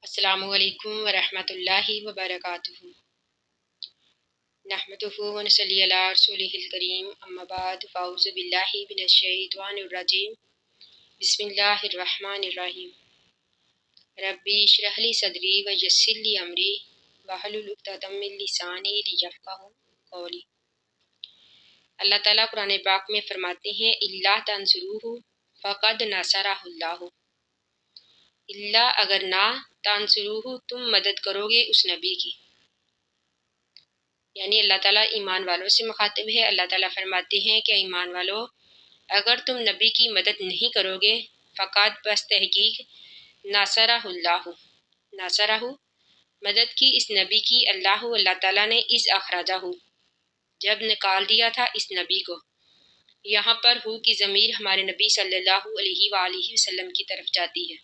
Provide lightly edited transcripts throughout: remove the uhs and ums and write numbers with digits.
अस्सलामु अलैकुम वरहमतुल्लाहि वबरकातुहू। नहमदुहु व नसल्ली अला रसूलिहिल करीम, अम्मा बाद, फ़अऊज़ु बिल्लाहि मिनश शैतानिर रजीम। बिस्मिल्लाहिर रहमानिर रहीम। रब्बी इश्रह ली सदरी व यस्सिर ली अमरी वहलुल उक़दतम मिन लिसानी लियफ़क़हू क़ौली। अल्लाह ताला कुरान पाक में फरमाते हैं, इल्ला तंसुरूहु फ़क़द नसरहुल्लाहु। इल्ला अगर ना, तंसुरूहु तुम मदद करोगे उस नबी की। यानी अल्लाह ताला ईमान वालों से मुखातिब है। अल्लाह ताला फरमाते हैं कि ईमान वालों, अगर तुम नबी की मदद नहीं करोगे, फ़क़द बस तहकीक, नसरहुल्लाहु, नसरहु मदद की इस नबी की, अल्लाह ताला ने इस अखराजाहु जब निकाल दिया था इस नबी को। यहाँ पर हु की ज़मीर हमारे नबी सल्लल्लाहु अलैहि वसल्लम की तरफ जाती है।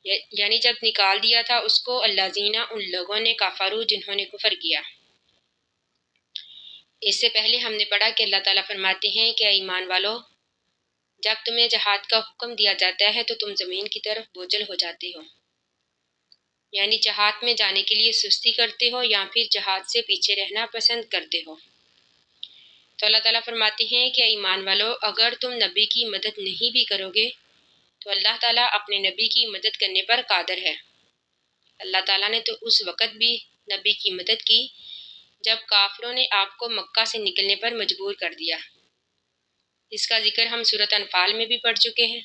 यानी जब निकाल दिया था उसको, अल्लाज़ीना उन लोगों ने, काफरू जिन्होंने कुफर किया। इससे पहले हमने पढ़ा कि अल्लाह ताला फरमाते हैं कि ईमान वालों, जब तुम्हें जहाद का हुक्म दिया जाता है तो तुम ज़मीन की तरफ बोझल हो जाते हो, यानी जहाद में जाने के लिए सुस्ती करते हो या फिर जहाद से पीछे रहना पसंद करते हो। तो अल्लाह ताला फरमाते हैं कि ईमान वालों, अगर तुम नबी की मदद नहीं भी करोगे तो अल्लाह ताला अपने नबी की मदद करने पर कादिर है। अल्लाह ताला ने तो उस वक़्त भी नबी की मदद की जब काफिरों ने आपको मक्का से निकलने पर मजबूर कर दिया। इसका जिक्र हम सूरत अनफाल में भी पढ़ चुके हैं।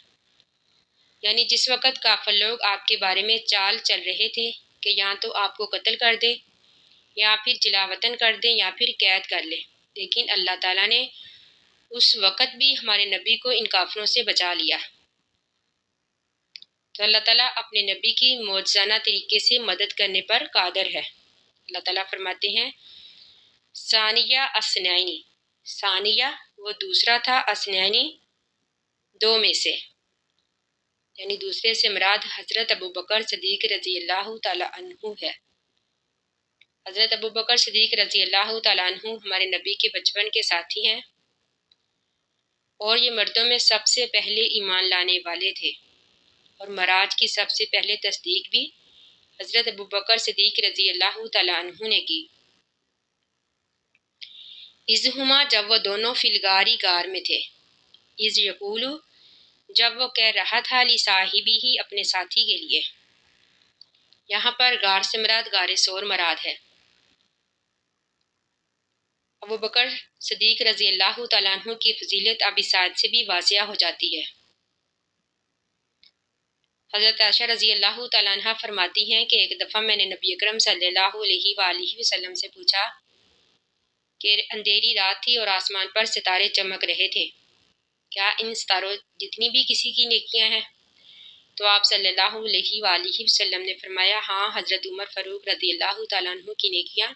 यानी जिस वक़्त काफिर लोग आपके बारे में चाल चल रहे थे कि या तो आपको कत्ल कर दे, या फिर जिलावतन कर दे, या फिर कैद कर ले, लेकिन अल्लाह ताला ने उस वक़्त भी हमारे नबी को इन काफिरों से बचा लिया। तो अल्लाह ताला अपने नबी की मौजज़ाना तरीके से मदद करने पर कादिर है। अल्लाह ताला फरमाते हैं, सानिया असनैनी, सानिया वो दूसरा था, असनैनी दो में से, यानी दूसरे से मुराद हज़रत अबू बकर सिद्दीक़ रज़ी अल्लाह ताला अन्हु है। हज़रत अबू बकर सिद्दीक़ रज़ी अल्लाह ताला अन्हु हमारे नबी के बचपन के साथी हैं और ये मर्दों में सबसे पहले ईमान लाने वाले थे, और मराज की सबसे पहले तस्दीक भी हज़रत अबू बकर सिद्दीक़ रज़ी अल्लाह ताला अन्हु ने की। इज़हुमा जब वो दोनों फिलगारी गार में थे, इज़ यक़ूलु जब वो कह रहा था, ली साहिबी ही अपने साथी के लिए। यहाँ पर गार से मुराद गारे सोर मराद है। अबू बकर सिद्दीक़ रज़ी अल्लाह ताला अन्हु की फजीलत अब इस आयत से भी वाज़िया हो जाती है। हज़रत आयशा रज़ी अल्लाह ताला अन्हा फरमाती हैं कि एक दफ़ा मैंने नबी अकरम सल्लल्लाहु अलैहि वसल्लम से पूछा कि अंधेरी रात थी और आसमान पर सितारे चमक रहे थे, क्या इन सितारों जितनी भी किसी की नेकियां हैं? तो आप सल्लल्लाहु अलैहि वसल्लम ने फरमाया, हाँ, हज़रत उमर फ़ारूक रज़ी अल्लाह ताला अन्हु की नेकियां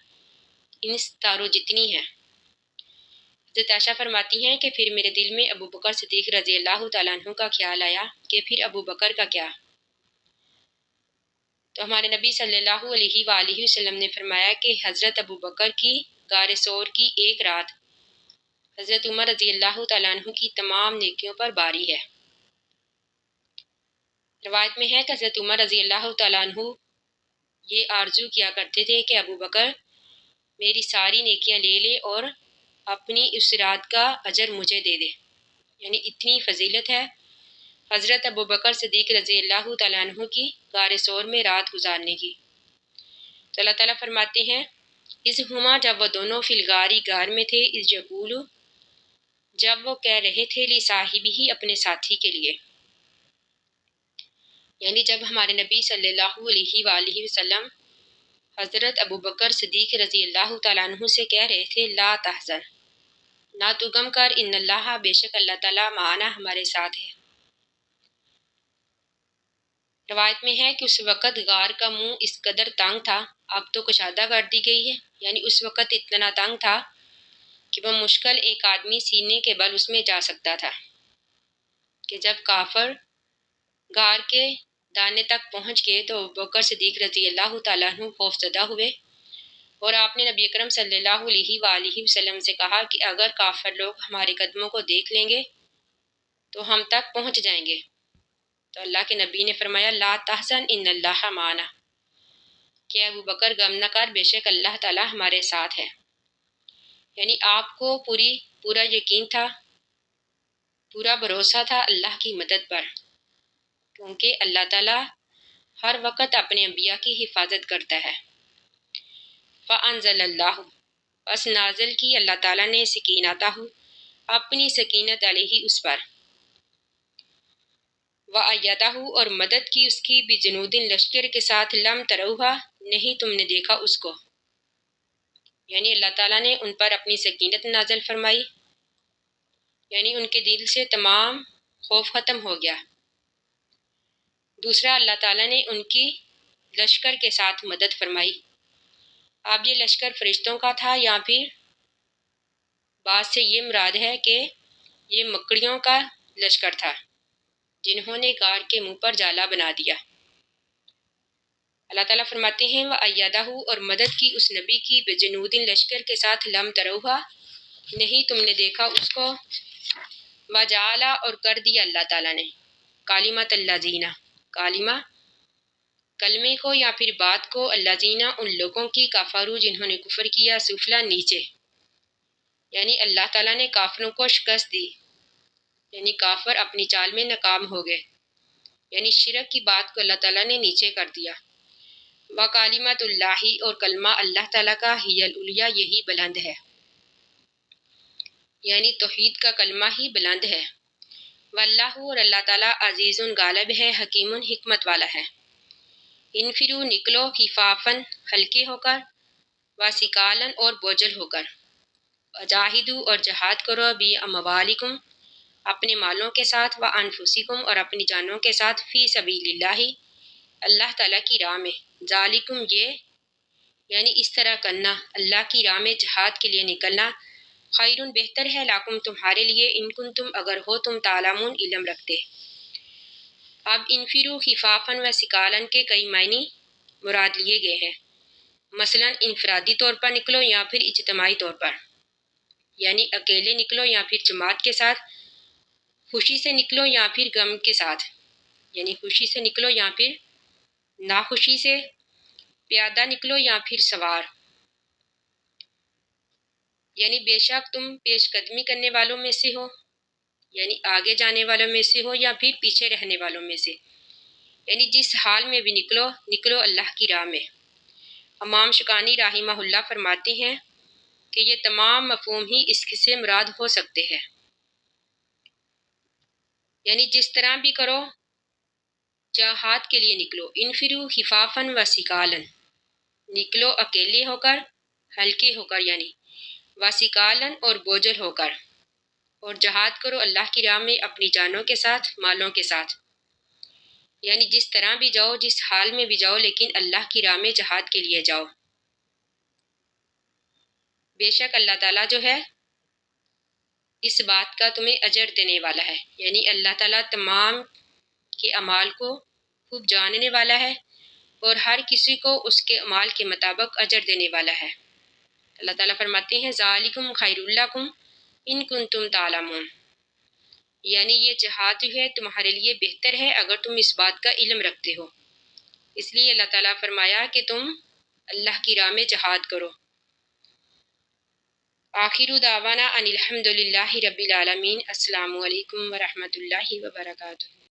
इन सितारों जितनी हैं। हज़रत आयशा फरमाती हैं कि फिर मेरे दिल में अबू बकर सिद्दीक़ रज़ी अल्लाह ताला अन्हु का ख्याल आया कि फिर अबू बकर का क्या। तो हमारे नबी सल्लल्लाहु अलैहि वसल्लम ने फरमाया कि हज़रत अबू बकर की गारे सोर की एक रात हज़रत उमर रज़ी अल्लाह ताला अन्हु की तमाम नेकियों पर बारी है। रवायत में है कि हज़रत उमर रज़ी अल्लाह ताला अन्हु ये आरजू किया करते थे कि अबू बकर मेरी सारी नेकियां ले ले और अपनी उस रात का अजर मुझे दे दे। यानी इतनी फजीलत है हज़रत अबू बकर सिद्दीक़ रज़ी अल्लाह ताला अन्हु की गारे सोर में रात गुजारने की। तो अल्लाह ताला फरमाते हैं, इस हुमा जब वो दोनों फिलगारी गार में थे, इस यक़ूलु जब वो कह रहे थे, ली साहिबी ही अपने साथी के लिए। यानी जब हमारे नबी सल्लल्लाहु अलैहि वसल्लम हज़रत अबू बकर सिद्दीक़ रज़ी अल्लाह ताला अन्हु से कह रहे थे, ला तहज़न, ना तू गम कर, इन्नल्लाह बेशक अल्लाह ताला माना हमारे साथ है। रवायत में है कि उस वक़्त गार का मुंह इस कदर तंग था, अब तो कुशादा कर दी गई है, यानी उस वक़्त इतना तंग था कि वह मुश्किल एक आदमी सीने के बल उसमें जा सकता था। कि जब काफिर गार के दाने तक पहुंच गए तो अबू बकर सिद्दीक़ रज़ी अल्लाह ताला अन्हु खौफज़दा हुए और आपने नबी अकरम सल्लल्लाहु अलैहि वसल्लम से कहा कि अगर काफिर लोग हमारे कदमों को देख लेंगे तो हम तक पहुंच जाएंगे। تو اللہ کے نبی نے فرمایا لا تحزن ان اللہ معنا، کہ ابو بکر غم نہ کر، بے شک اللہ تعالیٰ ہمارے ساتھ ہے۔ یعنی آپ کو پورا یقین تھا، پورا بھروسہ تھا اللہ کی مدد پر، کیونکہ اللہ تعالیٰ ہر وقت اپنے انبیاء کی حفاظت کرتا ہے۔ فَأَنزَلَ اللَّهُ، پس نازل کی اللہ تعالیٰ نے سکینتہ، اپنی سکینت علیہ اس پر، وَأَيَّدَهُ، اور مدد کی اس کی بجنود لشکر کے ساتھ، لم تروہا، نہیں تم نے دیکھا اس کو، یعنی اللہ تعالیٰ نے ان پر اپنی سکینت نازل فرمائی، یعنی ان کے دل سے تمام خوف ختم ہو گیا۔ دوسرا، اللہ تعالیٰ نے ان کی لشکر کے ساتھ مدد فرمائی۔ اب یہ لشکر فرشتوں کا تھا یا پھر بعض سے یہ مراد ہے کہ یہ مکڑیوں کا لشکر تھا جنہوں نے غار کے منہ پر جالا بنا دیا۔ اللہ تعالیٰ فرماتے ہیں وَأَيَّدَهُ، اور مدد کی اس نبی کی بجنود لشکر کے ساتھ، لم تروہا، نہیں تم نے دیکھا اس کو، وَجَعَلَ، اور کر دیا اللہ تعالیٰ نے، کلمۃ الذین، کلمے کو یا پھر بات کو، الذین، ان لوگوں کی، کفروا، جنہوں نے کفر کیا، سفلا، نیچے، یعنی اللہ تعالیٰ نے کافروں کو شکست دی، یعنی کافر اپنی چال میں ناکام ہو گئے، یعنی شرک کی بات کو اللہ تعالیٰ نے نیچے کر دیا۔ وَکلمۃ اللہ، اور کلمہ اللہ تعالیٰ کا، ہی العلیٰ، یہی بلند ہے، یعنی توحید کا کلمہ ہی بلند ہے۔ واللہ، اور اللہ تعالیٰ عزیز، غالب ہے، حکیم، حکمت والا ہے۔ انفرو، نکلو، خفافاً، ہلکے ہو کر، وثقالاً، اور بوجھل ہو کر، وجاہدوا، اور جہاد کرو، باموالکم، اپنے مالوں کے ساتھ، وانفسکم، اور اپنی جانوں کے ساتھ، فی سبیل اللہ، اللہ تعالیٰ کی راہ میں، ذالکم، یہ، یعنی اس طرح کرنا، اللہ کی راہ میں جہاد کے لیے نکلنا، خیرٌ، بہتر ہے، لاکم، تمہارے لیے، ان کنتم، اگر ہو تم، تعلمون، علم رکھتے۔ اب انفرو خفافاً و ثقالاً کے کئی معنی مراد لیے گئے ہیں، مثلا انفرادی طور پر نکلو یا پھر اجتماعی طور پر، یعنی اکیلے نکلو یا پھر جماعت کے ساتھ، خوشی سے نکلو یا پھر غم کے ساتھ، یعنی خوشی سے نکلو یا پھر ناخوشی سے، پیادہ نکلو یا پھر سوار، یعنی بے شک تم پیش قدمی کرنے والوں میں سے ہو، یعنی آگے جانے والوں میں سے ہو یا پھر پیچھے رہنے والوں میں سے، یعنی جس حال میں بھی نکلو اللہ کی راہ میں۔ امام شوکانی رحمہ اللہ فرماتے ہیں کہ یہ تمام مفہوم ہی اس سے مراد ہو سکتے ہیں، یعنی جس طرح بھی کرو، جہاد کے لیے نکلو، انفرو خفافاً و ثقالاً، نکلو اکیلے ہو کر، ہلکے ہو کر، یعنی وثقالاً، اور بوجھل ہو کر، اور جہاد کرو اللہ کی راہ میں اپنی جانوں کے ساتھ، مالوں کے ساتھ، یعنی جس طرح بھی جاؤ، جس حال میں بھی جاؤ، لیکن اللہ کی راہ میں جہاد کے لیے جاؤ۔ بے شک اللہ تعالیٰ جو ہے اس بات کا تمہیں اجر دینے والا ہے، یعنی اللہ تعالیٰ تمام کے اعمال کو خوب جاننے والا ہے اور ہر کسی کو اس کے اعمال کے مطابق اجر دینے والا ہے۔ اللہ تعالیٰ فرماتے ہیں ذالکم خیر لکم ان کنتم تعلمون، یعنی یہ جہاد جو ہے تمہارے لیے بہتر ہے اگر تم اس بات کا علم رکھتے ہو، اس لیے اللہ تعالیٰ فرمایا کہ تم اللہ کی راہ میں جہاد کرو۔ آخر دعوانا ان الحمد للہ رب العالمین۔ السلام علیکم ورحمۃ اللہ وبرکاتہ۔